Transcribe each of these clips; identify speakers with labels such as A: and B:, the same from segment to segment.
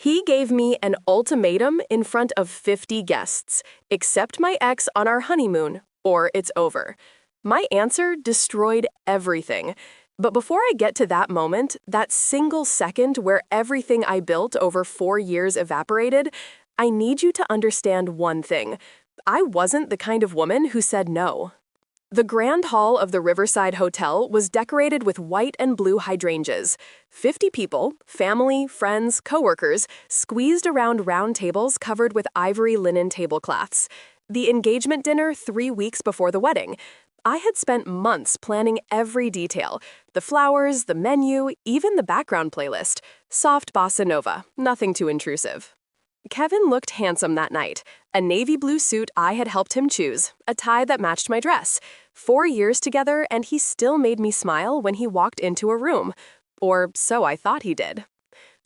A: He gave me an ultimatum in front of 50 guests. Accept my ex on our honeymoon, or it's over. My answer destroyed everything. But before I get to that moment, that single second where everything I built over 4 years evaporated, I need you to understand one thing. I wasn't the kind of woman who said no. The grand hall of the Riverside Hotel was decorated with white and blue hydrangeas. 50 people, family, friends, coworkers, squeezed around round tables covered with ivory linen tablecloths. The engagement dinner 3 weeks before the wedding. I had spent months planning every detail. The flowers, the menu, even the background playlist. Soft bossa nova, nothing too intrusive. Kevin looked handsome that night. A navy blue suit I had helped him choose, a tie that matched my dress. 4 years together, and he still made me smile when he walked into a room. Or so I thought he did.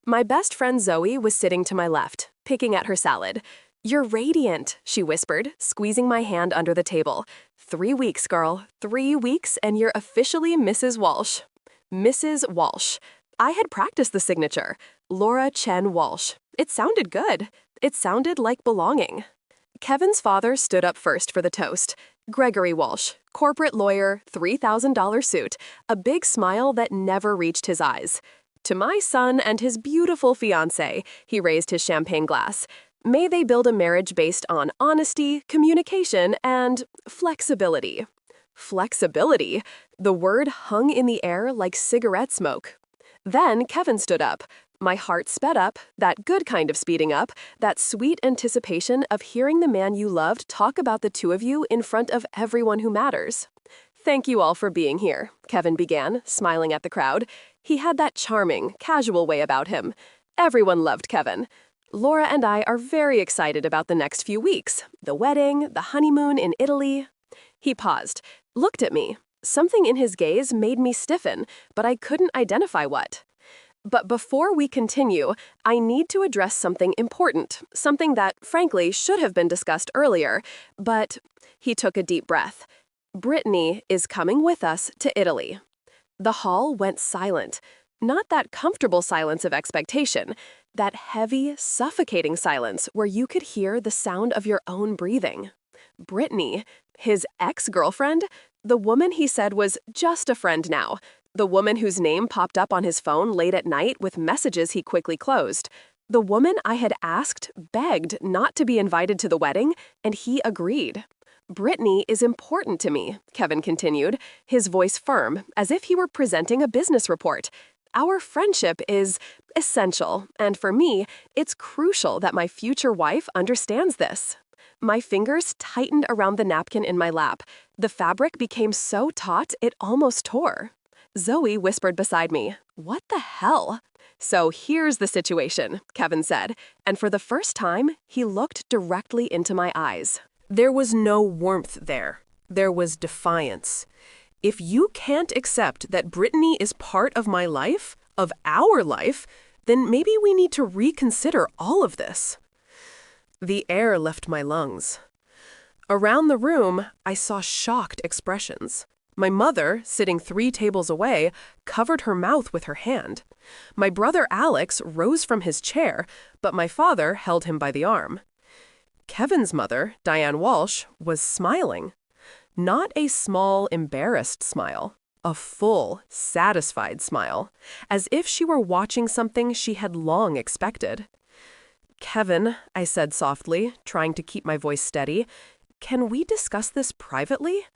A: My best friend Zoe was sitting to my left, picking at her salad. "You're radiant," she whispered, squeezing my hand under the table. 3 weeks, girl. 3 weeks, and you're officially Mrs. Walsh. Mrs. Walsh. I had practiced the signature. Laura Chen Walsh. It sounded good. It sounded like belonging. Kevin's father stood up first for the toast. Gregory Walsh, corporate lawyer, $3,000 suit, a big smile that never reached his eyes. To my son and his beautiful fiancée, he raised his champagne glass. May they build a marriage based on honesty, communication, and flexibility. Flexibility? The word hung in the air like cigarette smoke. Then Kevin stood up. My heart sped up, that good kind of speeding up, that sweet anticipation of hearing the man you loved talk about the two of you in front of everyone who matters. "Thank you all for being here," Kevin began, smiling at the crowd. He had that charming, casual way about him. Everyone loved Kevin. "Laura and I are very excited about the next few weeks. The wedding, the honeymoon in Italy." He paused, looked at me. Something in his gaze made me stiffen, but I couldn't identify what. "But before we continue, I need to address something important, something that, frankly, should have been discussed earlier, but..." He took a deep breath. "Brittany is coming with us to Italy." The hall went silent. Not that comfortable silence of expectation, that heavy, suffocating silence where you could hear the sound of your own breathing. Brittany, his ex-girlfriend, the woman he said was just a friend now, the woman whose name popped up on his phone late at night with messages he quickly closed, the woman I had asked, begged not to be invited to the wedding, and he agreed. "Brittany is important to me," Kevin continued, his voice firm, as if he were presenting a business report. "Our friendship is essential, and for me, it's crucial that my future wife understands this." My fingers tightened around the napkin in my lap. The fabric became so taut it almost tore. Zoe whispered beside me, "What the hell?" "So here's the situation," Kevin said, and for the first time, he looked directly into my eyes. There was no warmth there. There was defiance. "If you can't accept that Brittany is part of my life, of our life, then maybe we need to reconsider all of this." The air left my lungs. Around the room, I saw shocked expressions. My mother, sitting 3 tables away, covered her mouth with her hand. My brother Alex rose from his chair, but my father held him by the arm. Kevin's mother, Diane Walsh, was smiling. Not a small, embarrassed smile. A full, satisfied smile, as if she were watching something she had long expected. "Kevin," I said softly, trying to keep my voice steady, "can we discuss this privately?"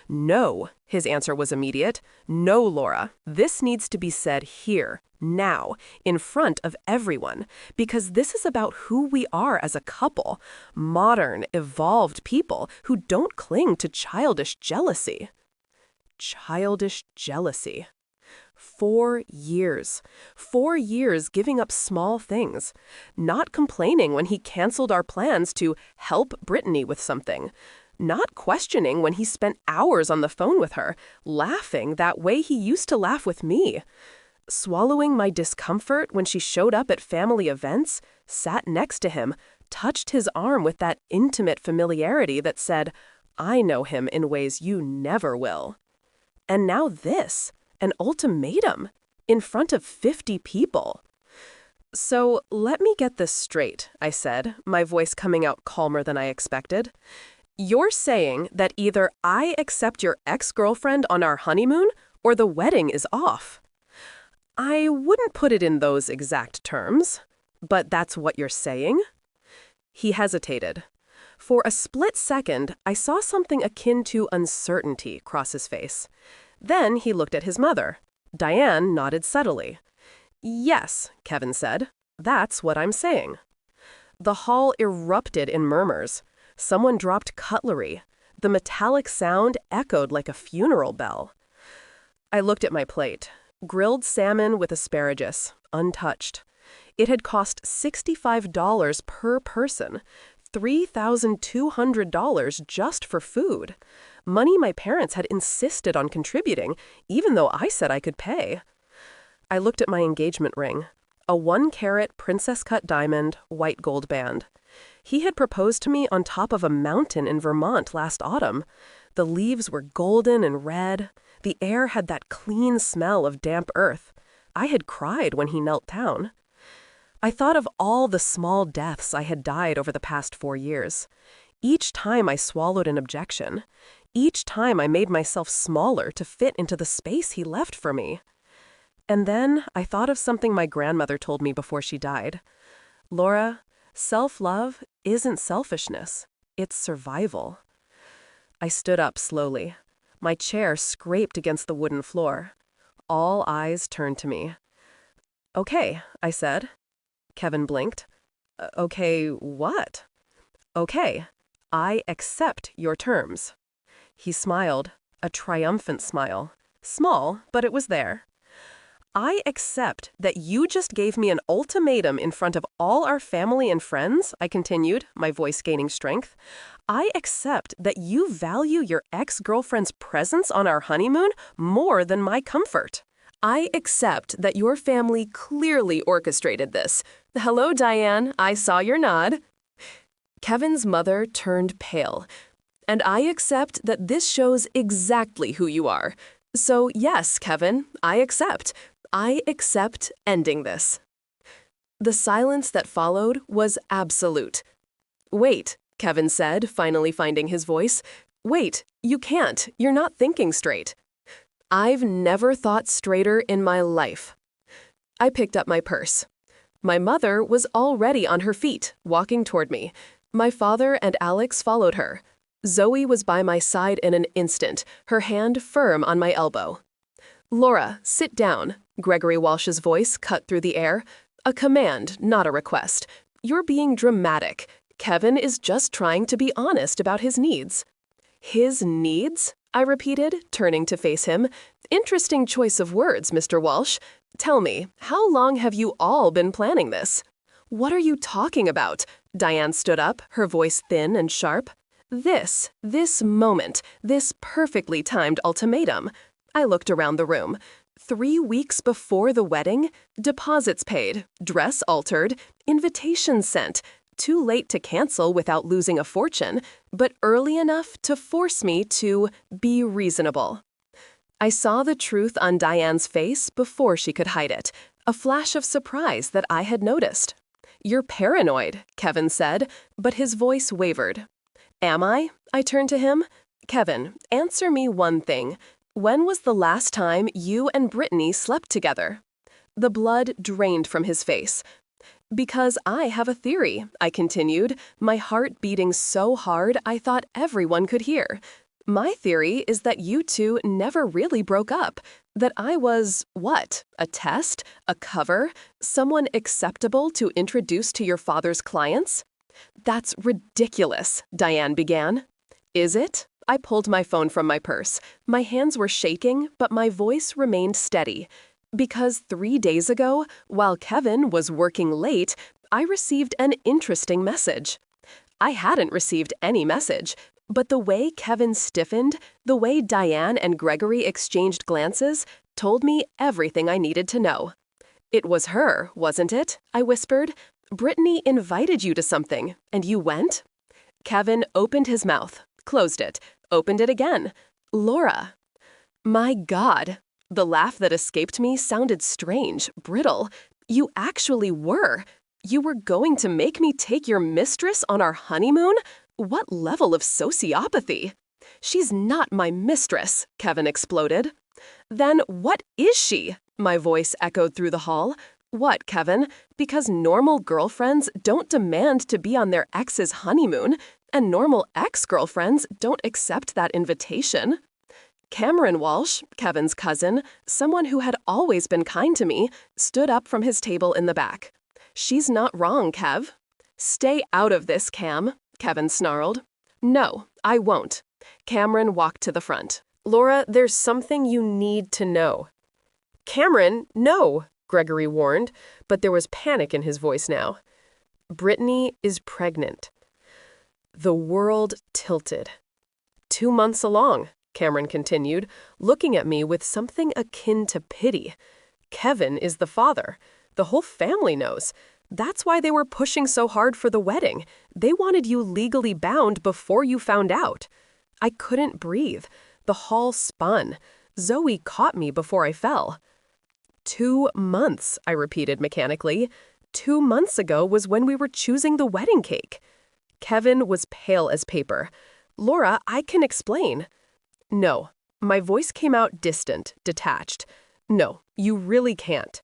A: "No," his answer was immediate. "No, Laura. This needs to be said here, now, in front of everyone, because this is about who we are as a couple, modern, evolved people who don't cling to childish jealousy." Childish jealousy. 4 years. 4 years giving up small things. Not complaining when he canceled our plans to help Brittany with something. Not questioning when he spent hours on the phone with her, laughing that way he used to laugh with me. Swallowing my discomfort when she showed up at family events, sat next to him, touched his arm with that intimate familiarity that said, "I know him in ways you never will." And now this, an ultimatum, in front of 50 people. So let me get this straight, I said, my voice coming out calmer than I expected. You're saying that either I accept your ex-girlfriend on our honeymoon or the wedding is off. I wouldn't put it in those exact terms, but that's what you're saying? He hesitated. For a split second, I saw something akin to uncertainty cross his face. Then he looked at his mother. Diane nodded subtly. Yes, Kevin said. That's what I'm saying. The hall erupted in murmurs. Someone dropped cutlery. The metallic sound echoed like a funeral bell. I looked at my plate. Grilled salmon with asparagus, untouched. It had cost $65 per person, $3,200 just for food. Money my parents had insisted on contributing, even though I said I could pay. I looked at my engagement ring, a 1-carat princess-cut diamond, white gold band. He had proposed to me on top of a mountain in Vermont last autumn. The leaves were golden and red. The air had that clean smell of damp earth. I had cried when he knelt down. I thought of all the small deaths I had died over the past 4 years. Each time I swallowed an objection. Each time I made myself smaller to fit into the space he left for me. And then I thought of something my grandmother told me before she died. Laura, self-love isn't selfishness. It's survival. I stood up slowly. My chair scraped against the wooden floor. All eyes turned to me. Okay, I said. Kevin blinked. Okay, what? Okay, I accept your terms. He smiled, a triumphant smile. Small, but it was there. I accept that you just gave me an ultimatum in front of all our family and friends, I continued, my voice gaining strength. I accept that you value your ex-girlfriend's presence on our honeymoon more than my comfort. I accept that your family clearly orchestrated this. Hello, Diane. I saw your nod. Kevin's mother turned pale. And I accept that this shows exactly who you are. So yes, Kevin, I accept. I accept ending this. The silence that followed was absolute. Wait, Kevin said, finally finding his voice. Wait, you can't. You're not thinking straight. I've never thought straighter in my life. I picked up my purse. My mother was already on her feet, walking toward me. My father and Alex followed her. Zoe was by my side in an instant, her hand firm on my elbow. Laura, sit down. Gregory Walsh's voice cut through the air. A command, not a request. You're being dramatic. Kevin is just trying to be honest about his needs. His needs? I repeated, turning to face him. Interesting choice of words, Mr. Walsh. Tell me, how long have you all been planning this? What are you talking about? Diane stood up, her voice thin and sharp. This moment, this perfectly timed ultimatum. I looked around the room. 3 weeks before the wedding, deposits paid, dress altered, invitations sent. Too late to cancel without losing a fortune, but early enough to force me to be reasonable. I saw the truth on Diane's face before she could hide it, a flash of surprise that I had noticed. You're paranoid, Kevin said, but his voice wavered. Am I? I turned to him. Kevin, answer me one thing. When was the last time you and Brittany slept together? The blood drained from his face. Because I have a theory, I continued, my heart beating so hard I thought everyone could hear. My theory is that you two never really broke up, that I was, what, a test, a cover, someone acceptable to introduce to your father's clients? That's ridiculous, Diane began. Is it? I pulled my phone from my purse. My hands were shaking, but my voice remained steady. Because 3 days ago, while Kevin was working late, I received an interesting message. I hadn't received any message, but the way Kevin stiffened, the way Diane and Gregory exchanged glances, told me everything I needed to know. It was her, wasn't it? I whispered. Brittany invited you to something, and you went? Kevin opened his mouth, closed it, opened it again. Laura. My God. The laugh that escaped me sounded strange, brittle. You actually were. You were going to make me take your mistress on our honeymoon? What level of sociopathy? She's not my mistress, Kevin exploded. Then what is she? My voice echoed through the hall. What, Kevin? Because normal girlfriends don't demand to be on their ex's honeymoon, and normal ex-girlfriends don't accept that invitation. Cameron Walsh, Kevin's cousin, someone who had always been kind to me, stood up from his table in the back. She's not wrong, Kev. Stay out of this, Cam, Kevin snarled. No, I won't. Cameron walked to the front. Laura, there's something you need to know. Cameron, no, Gregory warned, but there was panic in his voice now. Brittany is pregnant. The world tilted. 2 months along, Cameron continued, looking at me with something akin to pity. Kevin is the father. The whole family knows. That's why they were pushing so hard for the wedding. They wanted you legally bound before you found out. I couldn't breathe. The hall spun. Zoe caught me before I fell. 2 months, I repeated mechanically. 2 months ago was when we were choosing the wedding cake. Kevin was pale as paper. Laura, I can explain. No. My voice came out distant, detached. No, you really can't.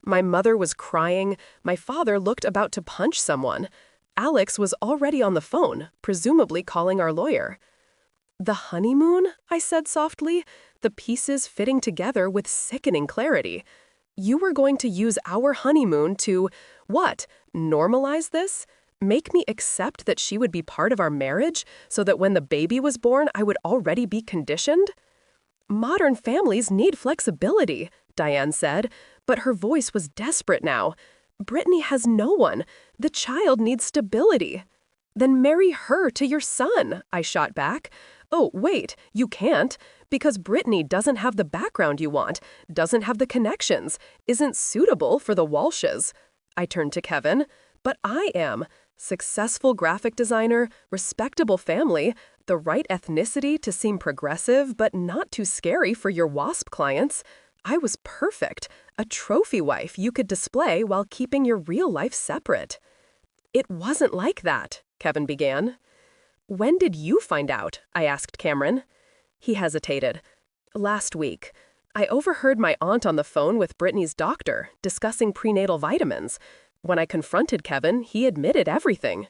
A: My mother was crying. My father looked about to punch someone. Alex was already on the phone, presumably calling our lawyer. The honeymoon? I said softly, the pieces fitting together with sickening clarity. You were going to use our honeymoon to, what, normalize this? Make me accept that she would be part of our marriage so that when the baby was born, I would already be conditioned? Modern families need flexibility, Diane said, but her voice was desperate now. Brittany has no one. The child needs stability. Then marry her to your son, I shot back. Oh, wait, you can't, because Brittany doesn't have the background you want, doesn't have the connections, isn't suitable for the Walshes. I turned to Kevin. But I am. Successful graphic designer, respectable family, the right ethnicity to seem progressive but not too scary for your WASP clients. I was perfect, a trophy wife you could display while keeping your real life separate. It wasn't like that, Kevin began. When did you find out? I asked Cameron. He hesitated. Last week. I overheard my aunt on the phone with Brittany's doctor discussing prenatal vitamins. When I confronted Kevin, he admitted everything.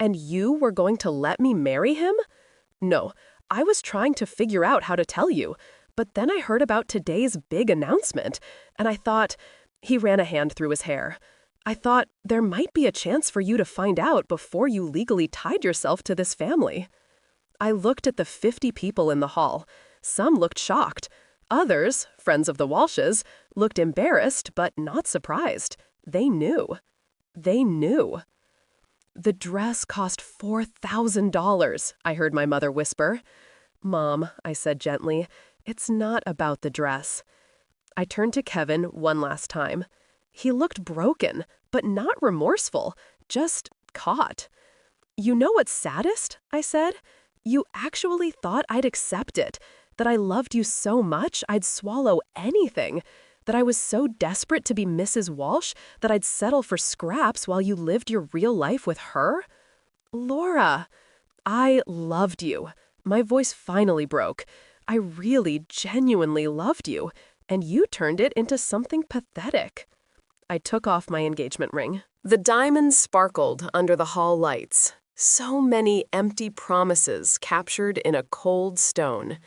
A: And you were going to let me marry him? No, I was trying to figure out how to tell you, but then I heard about today's big announcement, and I thought, he ran a hand through his hair. I thought there might be a chance for you to find out before you legally tied yourself to this family. I looked at the 50 people in the hall. Some looked shocked. Others, friends of the Walshes, looked embarrassed but not surprised. They knew. They knew. The dress cost $4,000, I heard my mother whisper. Mom, I said gently, it's not about the dress. I turned to Kevin one last time. He looked broken, but not remorseful, just caught. You know what's saddest? I said. You actually thought I'd accept it, that I loved you so much I'd swallow anything. That I was so desperate to be Mrs. Walsh that I'd settle for scraps while you lived your real life with her? Laura, I loved you. My voice finally broke. I really, genuinely loved you, and you turned it into something pathetic. I took off my engagement ring. The diamonds sparkled under the hall lights. So many empty promises captured in a cold stone.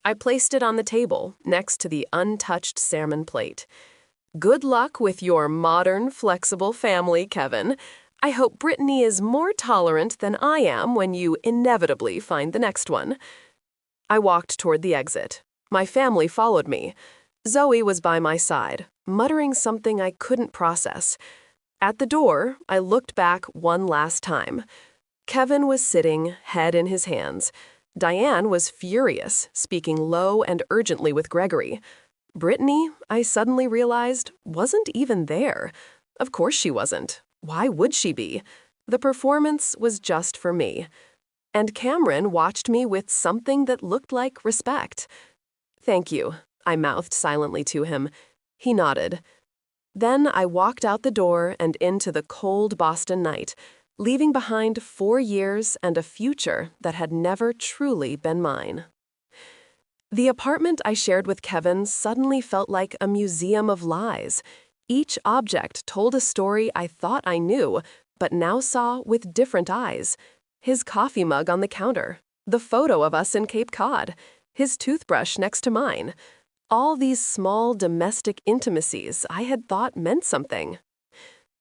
A: I placed it on the table, next to the untouched salmon plate. Good luck with your modern, flexible family, Kevin. I hope Brittany is more tolerant than I am when you inevitably find the next one. I walked toward the exit. My family followed me. Zoe was by my side, muttering something I couldn't process. At the door, I looked back one last time. Kevin was sitting, head in his hands. Diane was furious, speaking low and urgently with Gregory. Brittany, I suddenly realized, wasn't even there. Of course she wasn't. Why would she be? The performance was just for me. And Cameron watched me with something that looked like respect. Thank you, I mouthed silently to him. He nodded. Then I walked out the door and into the cold Boston night, leaving behind 4 years and a future that had never truly been mine. The apartment I shared with Kevin suddenly felt like a museum of lies. Each object told a story I thought I knew, but now saw with different eyes. His coffee mug on the counter, the photo of us in Cape Cod, his toothbrush next to mine. All these small domestic intimacies I had thought meant something.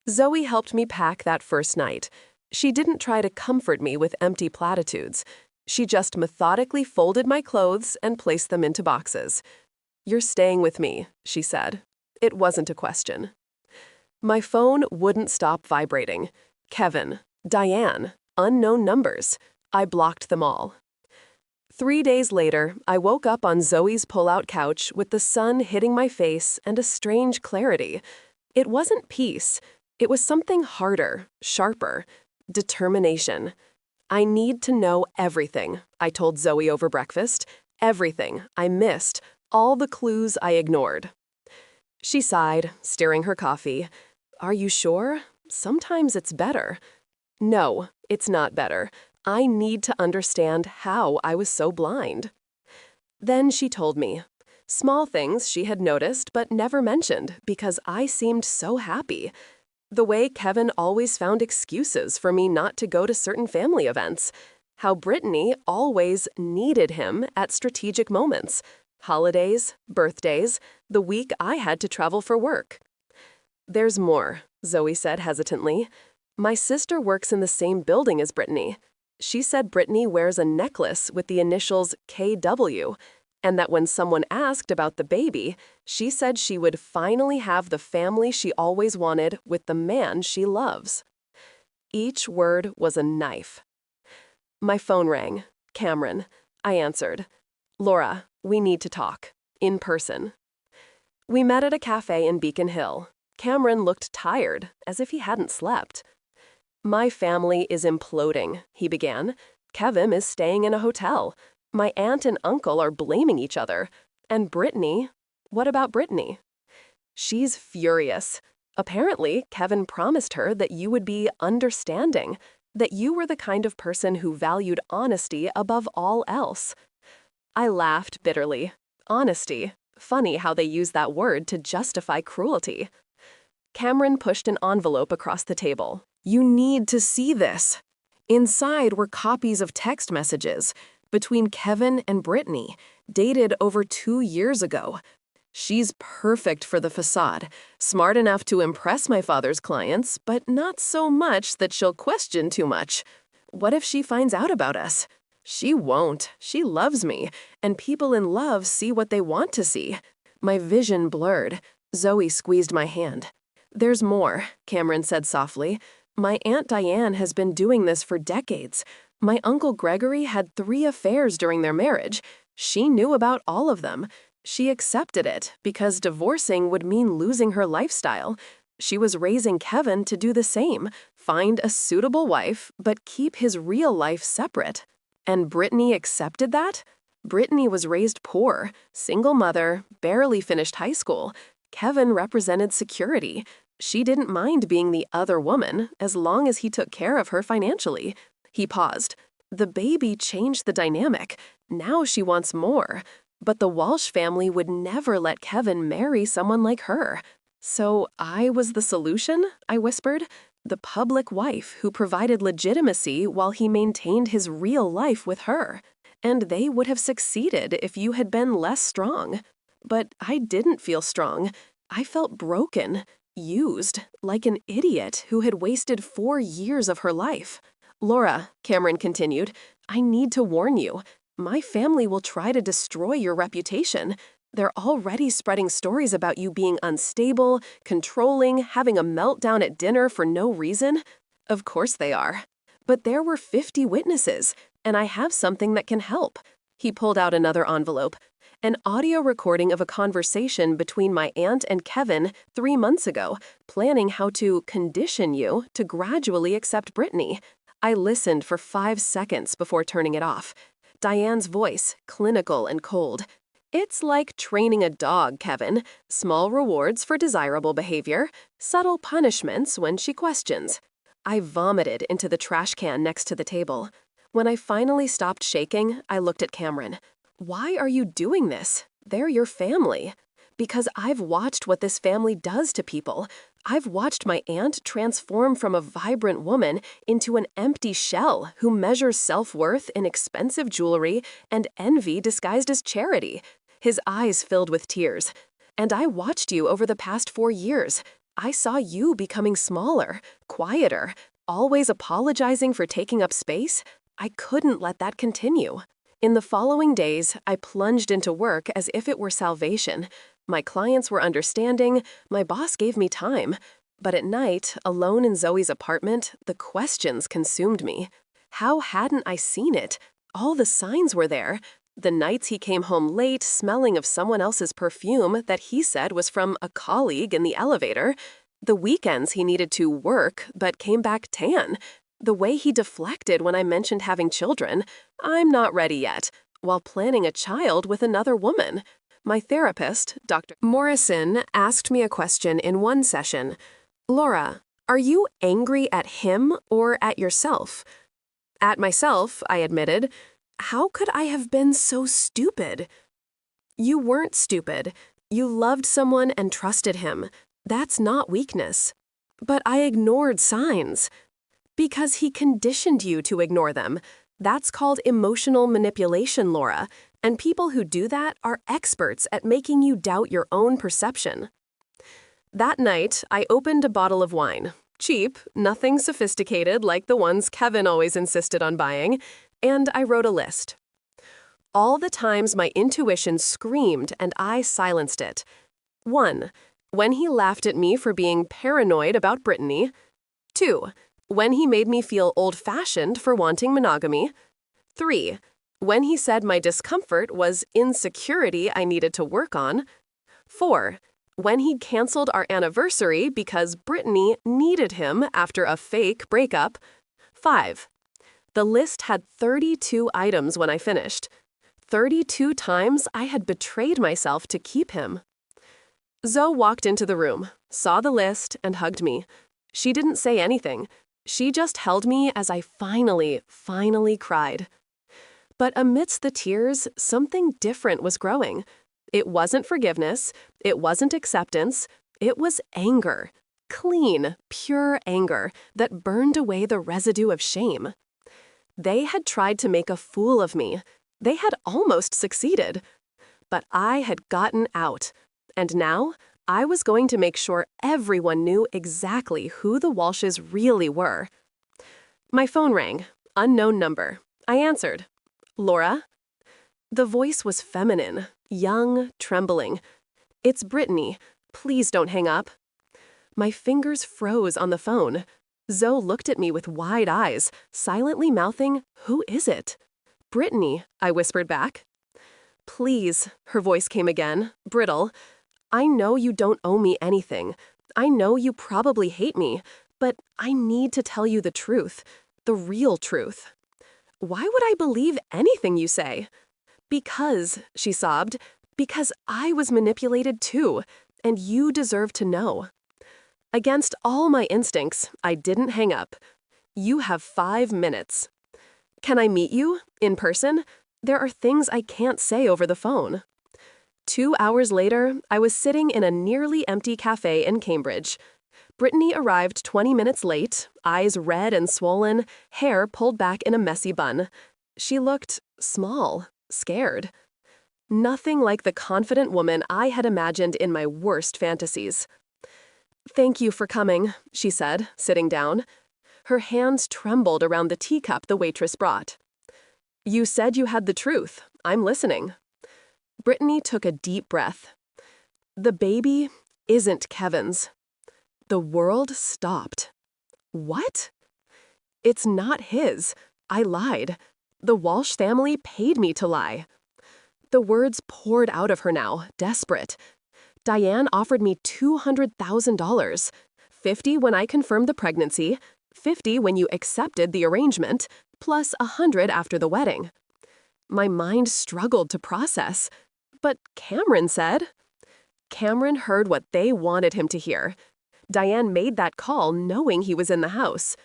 A: Zoe helped me pack that first night. She didn't try to comfort me with empty platitudes. She just methodically folded my clothes and placed them into boxes. "You're staying with me," she said. It wasn't a question. My phone wouldn't stop vibrating. Kevin, Diane, unknown numbers. I blocked them all. 3 days later, I woke up on Zoe's pull-out couch with the sun hitting my face and a strange clarity. It wasn't peace. It was something harder, sharper. Determination. "I need to know everything," I told Zoe over breakfast. Everything I missed, all the clues I ignored. She sighed, stirring her coffee. "Are you sure? Sometimes it's better." "No, it's not better. I need to understand how I was so blind." Then she told me. Small things she had noticed but never mentioned because I seemed so happy. The way Kevin always found excuses for me not to go to certain family events. How Brittany always needed him at strategic moments. Holidays, birthdays, the week I had to travel for work. "There's more," Zoe said hesitantly. "My sister works in the same building as Brittany. She said Brittany wears a necklace with the initials KW, and that when someone asked about the baby, she said she would finally have the family she always wanted with the man she loves." Each word was a knife. My phone rang. Cameron. I answered. "Laura, we need to talk. In person." We met at a cafe in Beacon Hill. Cameron looked tired, as if he hadn't slept. "My family is imploding," he began. "Kevin is staying in a hotel. My aunt and uncle are blaming each other. And Brittany, what about Brittany?" "She's furious. Apparently, Kevin promised her that you would be understanding, that you were the kind of person who valued honesty above all else." I laughed bitterly. Honesty. Funny how they use that word to justify cruelty. Cameron pushed an envelope across the table. "You need to see this." Inside were copies of text messages between Kevin and Brittany, dated over 2 years ago. "She's perfect for the facade, smart enough to impress my father's clients, but not so much that she'll question too much. What if she finds out about us? She won't. She loves me, and people in love see what they want to see." My vision blurred. Zoe squeezed my hand. "There's more," Cameron said softly. "My Aunt Diane has been doing this for decades. My Uncle Gregory had 3 affairs during their marriage. She knew about all of them. She accepted it because divorcing would mean losing her lifestyle. She was raising Kevin to do the same, find a suitable wife, but keep his real life separate. And Brittany accepted that? Brittany was raised poor, single mother, barely finished high school. Kevin represented security. She didn't mind being the other woman as long as he took care of her financially." He paused. "The baby changed the dynamic. Now she wants more. But the Walsh family would never let Kevin marry someone like her." "So I was the solution?" I whispered. "The public wife who provided legitimacy while he maintained his real life with her. And they would have succeeded if you had been less strong." But I didn't feel strong. I felt broken, used, like an idiot who had wasted 4 years of her life. "Laura," Cameron continued, "I need to warn you. My family will try to destroy your reputation. They're already spreading stories about you being unstable, controlling, having a meltdown at dinner for no reason." "Of course they are. But there were 50 witnesses, and I have something that can help." He pulled out another envelope. "An audio recording of a conversation between my aunt and Kevin 3 months ago, planning how to condition you to gradually accept Brittany." I listened for 5 seconds before turning it off. Diane's voice, clinical and cold. It's like training a dog, Kevin. Small rewards for desirable behavior, subtle punishments when she questions. I vomited into the trash can next to the table. When I finally stopped shaking, I looked at Cameron. Why are you doing this? They're your family. Because I've watched what this family does to people. I've watched my aunt transform from a vibrant woman into an empty shell who measures self-worth in expensive jewelry and envy disguised as charity. His eyes filled with tears. And I watched you over the past 4 years. I saw you becoming smaller, quieter, always apologizing for taking up space. I couldn't let that continue. In the following days, I plunged into work as if it were salvation. My clients were understanding, my boss gave me time. But at night, alone in Zoe's apartment, the questions consumed me. How hadn't I seen it? All the signs were there. The nights he came home late, smelling of someone else's perfume that he said was from a colleague in the elevator. The weekends he needed to work, but came back tan. The way he deflected when I mentioned having children. I'm not ready yet, while planning a child with another woman. My therapist, Dr. Morrison, asked me a question in one session. Laura, are you angry at him or at yourself? At myself, I admitted. How could I have been so stupid? You weren't stupid. You loved someone and trusted him. That's not weakness. But I ignored signs. Because he conditioned you to ignore them. That's called emotional manipulation, Laura. And people who do that are experts at making you doubt your own perception. That night, I opened a bottle of wine. Cheap, nothing sophisticated like the ones Kevin always insisted on buying. And I wrote a list. All the times my intuition screamed and I silenced it. 1. When he laughed at me for being paranoid about Brittany. 2. When he made me feel old-fashioned for wanting monogamy. 3. When he said my discomfort was insecurity I needed to work on. 4. When he'd canceled our anniversary because Brittany needed him after a fake breakup. 5. The list had 32 items when I finished. 32 times I had betrayed myself to keep him. Zoe walked into the room, saw the list, and hugged me. She didn't say anything. She just held me as I finally cried. But amidst the tears, something different was growing. It wasn't forgiveness. It wasn't acceptance. It was anger. Clean, pure anger that burned away the residue of shame. They had tried to make a fool of me. They had almost succeeded. But I had gotten out. And now, I was going to make sure everyone knew exactly who the Walshes really were. My phone rang. Unknown number. I answered. Laura? The voice was feminine, young, trembling. It's Brittany. Please don't hang up. My fingers froze on the phone. Zoe looked at me with wide eyes, silently mouthing, "Who is it?" "Brittany," I whispered back. "Please," her voice came again, brittle. "I know you don't owe me anything. I know you probably hate me, but I need to tell you the truth, the real truth." "Why would I believe anything you say?" "Because," she sobbed, "because I was manipulated too, and you deserve to know." Against all my instincts, I didn't hang up. "You have 5 minutes." "Can I meet you? In person? There are things I can't say over the phone." 2 hours later, I was sitting in a nearly empty cafe in Cambridge. Brittany arrived 20 minutes late, eyes red and swollen, hair pulled back in a messy bun. She looked small, scared. Nothing like the confident woman I had imagined in my worst fantasies. "Thank you for coming," she said, sitting down. Her hands trembled around the teacup the waitress brought. "You said you had the truth. I'm listening." Brittany took a deep breath. "The baby isn't Kevin's." The world stopped. What? "It's not his. I lied. The Walsh family paid me to lie." The words poured out of her now, desperate. "Diane offered me $200,000, $50 when I confirmed the pregnancy, $50 when you accepted the arrangement, plus $100 after the wedding." My mind struggled to process. But Cameron said. Cameron heard what they wanted him to hear. Diane made that call knowing he was in the house.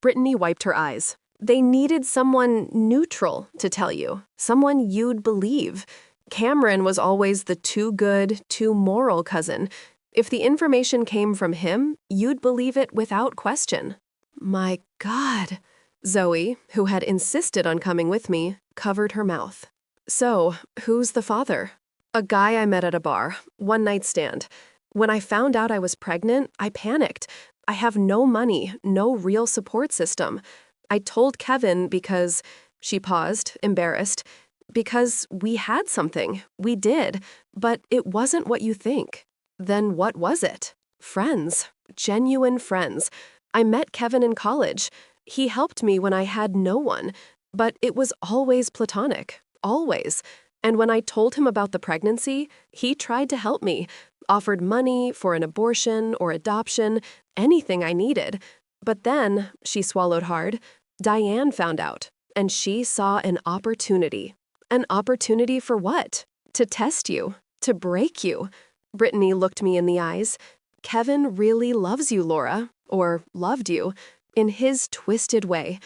A: Brittany wiped her eyes. They needed someone neutral to tell you, someone you'd believe. Cameron was always the too good, too moral cousin. If the information came from him, you'd believe it without question. My God. Zoe, who had insisted on coming with me, covered her mouth. So, who's the father? A guy I met at a bar, one-night stand. When I found out I was pregnant, I panicked. I have no money, no real support system. I told Kevin because, she paused, embarrassed, because we had something. We did, but it wasn't what you think. Then what was it? Friends. Genuine friends. I met Kevin in college. He helped me when I had no one, but it was always platonic. Always. And when I told him about the pregnancy, he tried to help me, offered money for an abortion or adoption, anything I needed. But then, she swallowed hard, Diane found out, and she saw an opportunity. An opportunity for what? To test you, to break you. Brittany looked me in the eyes. Kevin really loves you, Laura, or loved you, in his twisted way.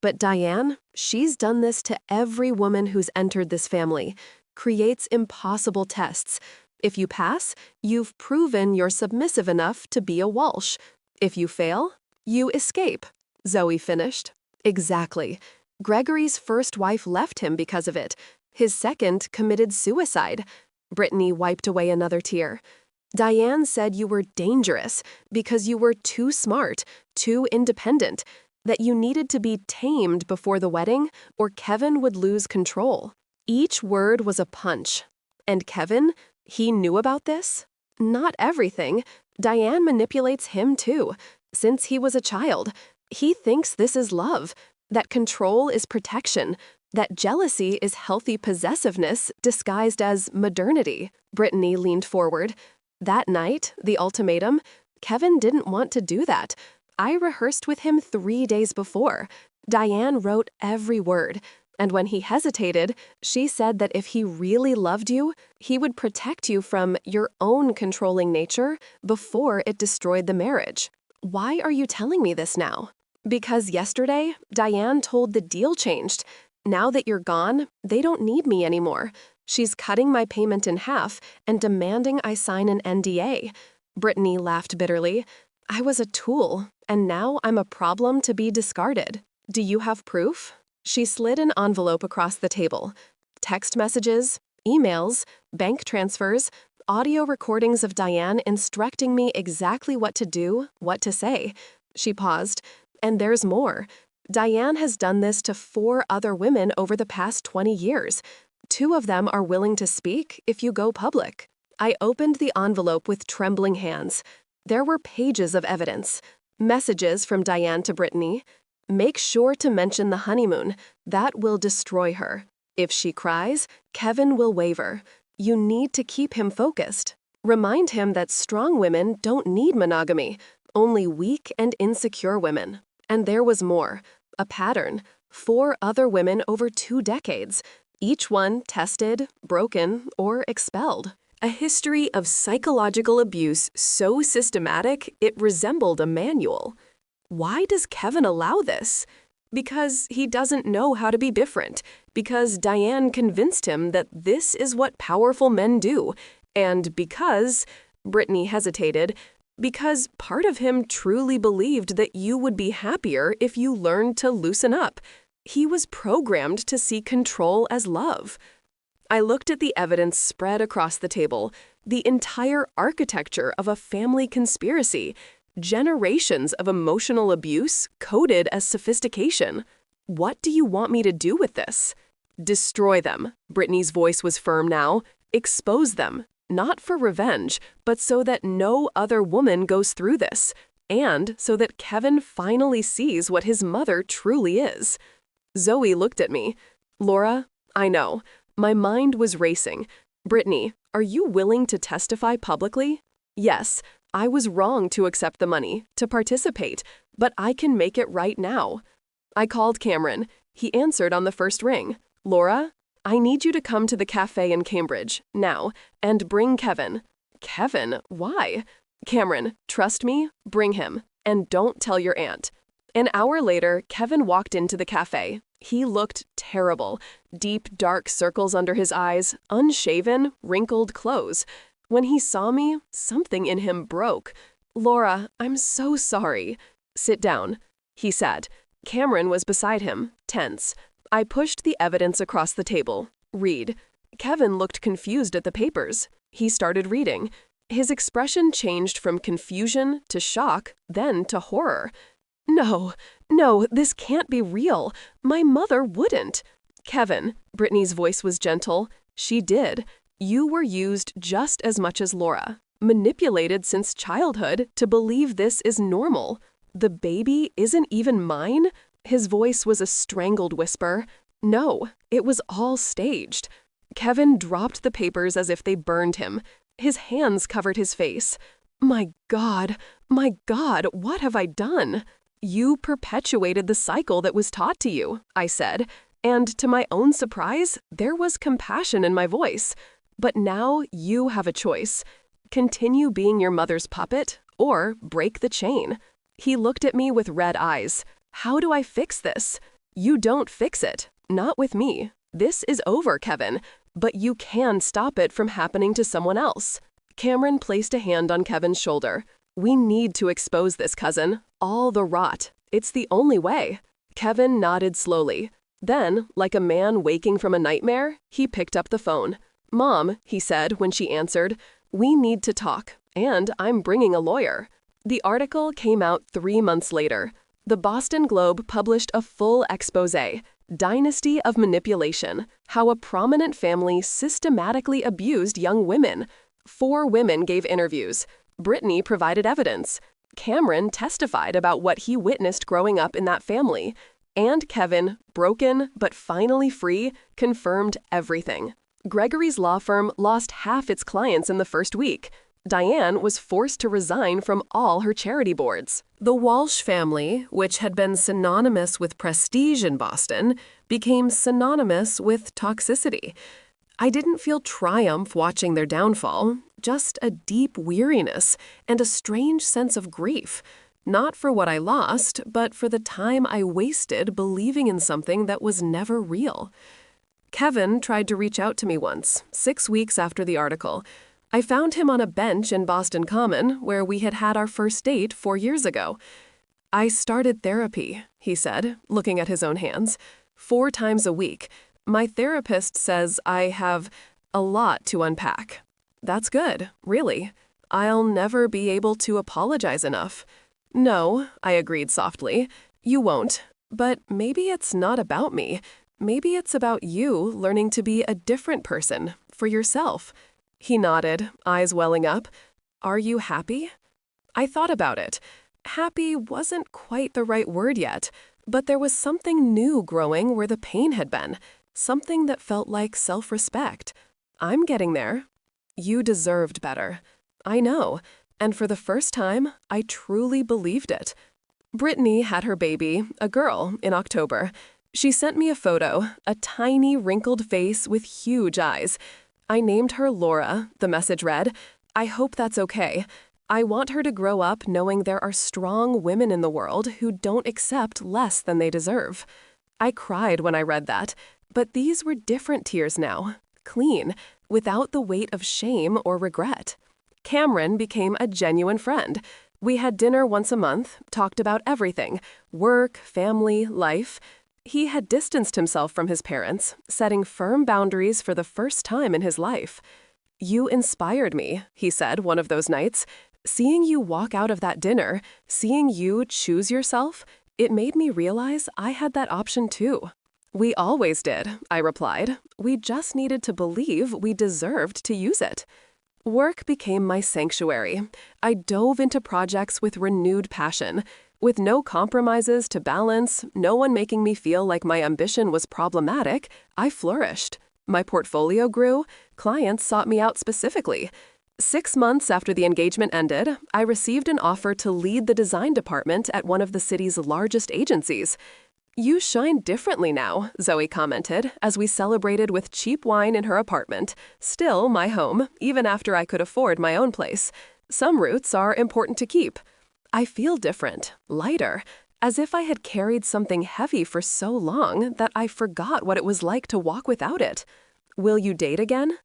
A: But Diane, she's done this to every woman who's entered this family, creates impossible tests. If you pass, you've proven you're submissive enough to be a Walsh. If you fail, you escape. Zoe finished. Exactly. Gregory's first wife left him because of it. His second committed suicide. Brittany wiped away another tear. Diane said you were dangerous because you were too smart, too independent, that you needed to be tamed before the wedding or Kevin would lose control. Each word was a punch. And Kevin, he knew about this? Not everything. Diane manipulates him too. Since he was a child, he thinks this is love, that control is protection, that jealousy is healthy possessiveness disguised as modernity. Brittany leaned forward. That night, the ultimatum, Kevin didn't want to do that. I rehearsed with him 3 days before. Diane wrote every word. And when he hesitated, she said that if he really loved you, he would protect you from your own controlling nature before it destroyed the marriage. Why are you telling me this now? Because yesterday, Diane told the deal changed. Now that you're gone, they don't need me anymore. She's cutting my payment in half and demanding I sign an NDA. Brittany laughed bitterly. I was a tool, and now I'm a problem to be discarded. Do you have proof? She slid an envelope across the table. Text messages, emails, bank transfers, audio recordings of Diane instructing me exactly what to do, what to say. She paused. And there's more. Diane has done this to 4 other women over the past 20 years. 2 of them are willing to speak if you go public. I opened the envelope with trembling hands. There were pages of evidence. Messages from Diane to Brittany. Make sure to mention the honeymoon. That will destroy her. If she cries, Kevin will waver. You need to keep him focused. Remind him that strong women don't need monogamy, only weak and insecure women. And there was more. A pattern. 4 other women over 2 decades. Each one tested, broken, or expelled. A history of psychological abuse so systematic it resembled a manual. Why does Kevin allow this? Because he doesn't know how to be different. Because Diane convinced him that this is what powerful men do. And because, Brittany hesitated, because part of him truly believed that you would be happier if you learned to loosen up. He was programmed to see control as love. I looked at the evidence spread across the table, the entire architecture of a family conspiracy, generations of emotional abuse coded as sophistication. What do you want me to do with this? Destroy them. Brittany's voice was firm now. Expose them. Not for revenge, but so that no other woman goes through this, and so that Kevin finally sees what his mother truly is. Zoe looked at me. Laura, I know. My mind was racing. Brittany, are you willing to testify publicly? Yes, I was wrong to accept the money, to participate, but I can make it right now. I called Cameron. He answered on the first ring. Laura, I need you to come to the cafe in Cambridge, now, and bring Kevin. Kevin? Why? Cameron, trust me, bring him. And don't tell your aunt. An hour later, Kevin walked into the cafe. He looked terrible. Deep, dark circles under his eyes, unshaven, wrinkled clothes. When he saw me, something in him broke. Laura, I'm so sorry. Sit down, he said. Cameron was beside him, tense. I pushed the evidence across the table. Read. Kevin looked confused at the papers. He started reading. His expression changed from confusion to shock, then to horror. No, this can't be real. My mother wouldn't. Kevin, Brittany's voice was gentle. She did. You were used just as much as Laura, manipulated since childhood to believe this is normal. The baby isn't even mine? His voice was a strangled whisper. No, it was all staged. Kevin dropped the papers as if they burned him. His hands covered his face. My God, what have I done? You perpetuated the cycle that was taught to you, I said, and to my own surprise, there was compassion in my voice. But now you have a choice. Continue being your mother's puppet, or break the chain. He looked at me with red eyes. How do I fix this? You don't fix it. Not with me. This is over, Kevin. But you can stop it from happening to someone else. Cameron placed a hand on Kevin's shoulder. We need to expose this, cousin. All the rot. It's the only way. Kevin nodded slowly. Then, like a man waking from a nightmare, he picked up the phone. Mom, he said when she answered, we need to talk, and I'm bringing a lawyer. The article came out 3 months later. The Boston Globe published a full exposé, Dynasty of Manipulation, how a prominent family systematically abused young women. 4 women gave interviews. Brittany provided evidence. Cameron testified about what he witnessed growing up in that family. And Kevin, broken but finally free, confirmed everything. Gregory's law firm lost half its clients in the first week. Diane was forced to resign from all her charity boards. The Walsh family, which had been synonymous with prestige in Boston, became synonymous with toxicity. I didn't feel triumph watching their downfall, just a deep weariness and a strange sense of grief. Not for what I lost, but for the time I wasted believing in something that was never real. Kevin tried to reach out to me once, 6 weeks after the article. I found him on a bench in Boston Common, where we had had our first date 4 years ago. I started therapy, he said, looking at his own hands, 4 times a week. My therapist says I have a lot to unpack. That's good, really. I'll never be able to apologize enough. No, I agreed softly. You won't. But maybe it's not about me. Maybe it's about you learning to be a different person, for yourself. He nodded, eyes welling up. Are you happy? I thought about it. Happy wasn't quite the right word yet, but there was something new growing where the pain had been, something that felt like self-respect. I'm getting there. You deserved better. I know, and for the first time, I truly believed it. Brittany had her baby, a girl, in October. She sent me a photo, a tiny wrinkled face with huge eyes. I named her Laura, the message read. I hope that's okay. I want her to grow up knowing there are strong women in the world who don't accept less than they deserve. I cried when I read that, but these were different tears now, clean, without the weight of shame or regret. Cameron became a genuine friend. We had dinner once a month, talked about everything, work, family, life. He had distanced himself from his parents, setting firm boundaries for the first time in his life. You inspired me, he said one of those nights. Seeing you walk out of that dinner, seeing you choose yourself, it made me realize I had that option too. We always did, I replied. We just needed to believe we deserved to use it. Work became my sanctuary. I dove into projects with renewed passion. With no compromises to balance, no one making me feel like my ambition was problematic, I flourished. My portfolio grew. Clients sought me out specifically. 6 months after the engagement ended, I received an offer to lead the design department at one of the city's largest agencies. You shine differently now, Zoe commented, as we celebrated with cheap wine in her apartment. Still my home, even after I could afford my own place. Some roots are important to keep. I feel different, lighter, as if I had carried something heavy for so long that I forgot what it was like to walk without it. Will you date again?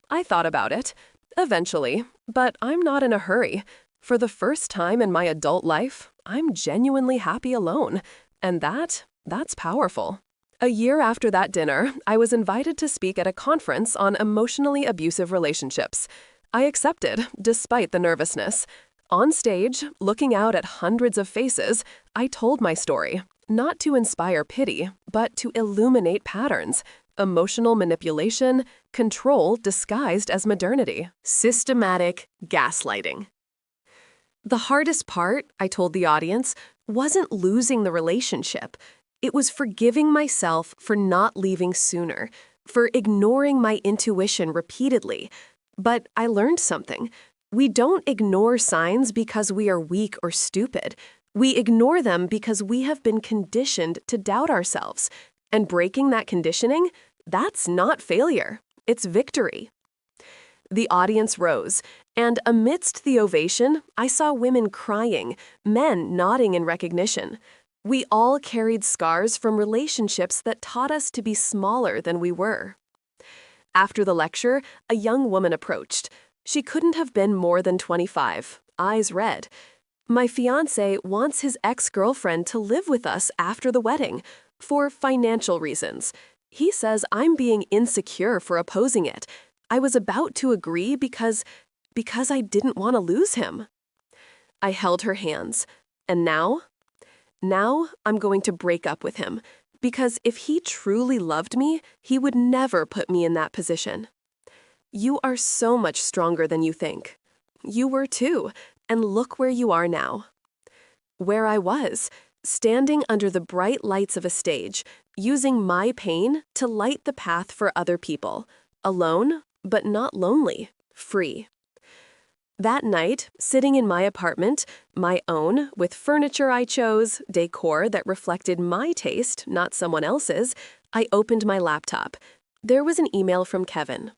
A: I thought about it. Eventually, but I'm not in a hurry. For the first time in my adult life, I'm genuinely happy alone. And that's powerful. A year after that dinner, I was invited to speak at a conference on emotionally abusive relationships. I accepted, despite the nervousness. On stage, looking out at hundreds of faces, I told my story, not to inspire pity, but to illuminate patterns, emotional manipulation, control disguised as modernity, systematic gaslighting. The hardest part, I told the audience, wasn't losing the relationship. It was forgiving myself for not leaving sooner, for ignoring my intuition repeatedly. But I learned something. We don't ignore signs because we are weak or stupid. We ignore them because we have been conditioned to doubt ourselves. And breaking that conditioning, that's not failure. It's victory. The audience rose, and amidst the ovation, I saw women crying, men nodding in recognition. We all carried scars from relationships that taught us to be smaller than we were. After the lecture, a young woman approached. She couldn't have been more than 25, eyes red. My fiancé wants his ex-girlfriend to live with us after the wedding, for financial reasons. He says I'm being insecure for opposing it. I was about to agree because I didn't want to lose him. I held her hands. And now? Now I'm going to break up with him, because if he truly loved me, he would never put me in that position. You are so much stronger than you think. You were too, and look where you are now. Where I was, standing under the bright lights of a stage, using my pain to light the path for other people, alone, but not lonely, free. That night, sitting in my apartment, my own, with furniture I chose, decor that reflected my taste, not someone else's, I opened my laptop. There was an email from Kevin.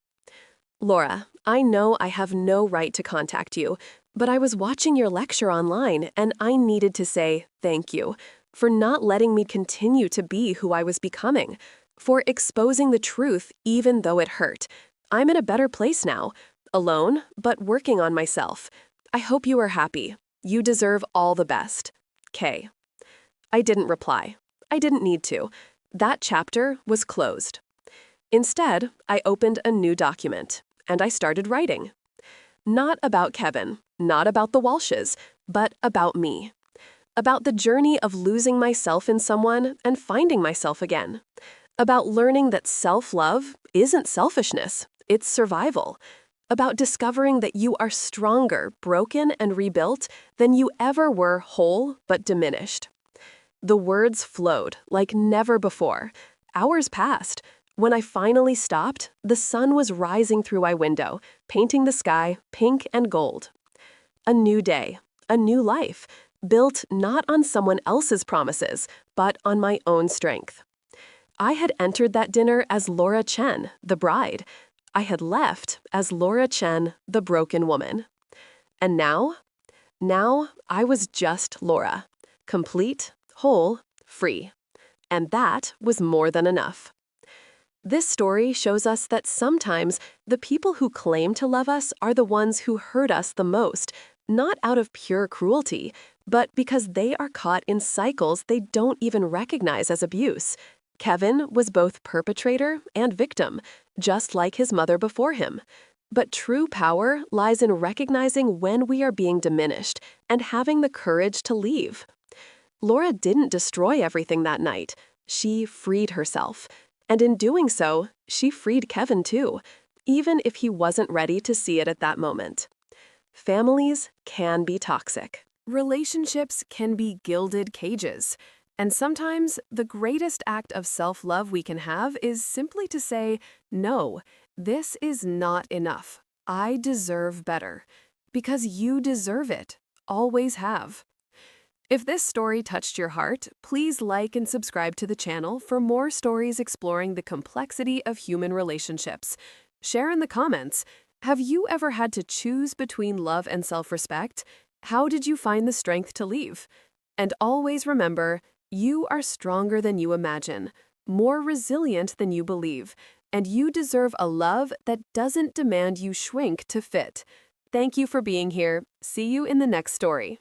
A: Laura, I know I have no right to contact you, but I was watching your lecture online and I needed to say thank you for not letting me continue to be who I was becoming, for exposing the truth even though it hurt. I'm in a better place now, alone, but working on myself. I hope you are happy. You deserve all the best. K. I didn't reply. I didn't need to. That chapter was closed. Instead, I opened a new document, and I started writing. Not about Kevin, not about the Walshes, but about me. About the journey of losing myself in someone and finding myself again. About learning that self-love isn't selfishness, it's survival. About discovering that you are stronger, broken, and rebuilt than you ever were whole but diminished. The words flowed like never before. Hours passed. When I finally stopped, the sun was rising through my window, painting the sky pink and gold. A new day, a new life, built not on someone else's promises, but on my own strength. I had entered that dinner as Laura Chen, the bride. I had left as Laura Chen, the broken woman. And now? Now I was just Laura, complete, whole, free. And that was more than enough. This story shows us that sometimes the people who claim to love us are the ones who hurt us the most, not out of pure cruelty, but because they are caught in cycles they don't even recognize as abuse. Kevin was both perpetrator and victim, just like his mother before him. But true power lies in recognizing when we are being diminished and having the courage to leave. Laura didn't destroy everything that night. She freed herself. And in doing so, she freed Kevin too, even if he wasn't ready to see it at that moment. Families can be toxic. Relationships can be gilded cages. And sometimes the greatest act of self-love we can have is simply to say, no, this is not enough. I deserve better. Because you deserve it. Always have. If this story touched your heart, please like and subscribe to the channel for more stories exploring the complexity of human relationships. Share in the comments. Have you ever had to choose between love and self-respect? How did you find the strength to leave? And always remember, you are stronger than you imagine, more resilient than you believe, and you deserve a love that doesn't demand you shrink to fit. Thank you for being here. See you in the next story.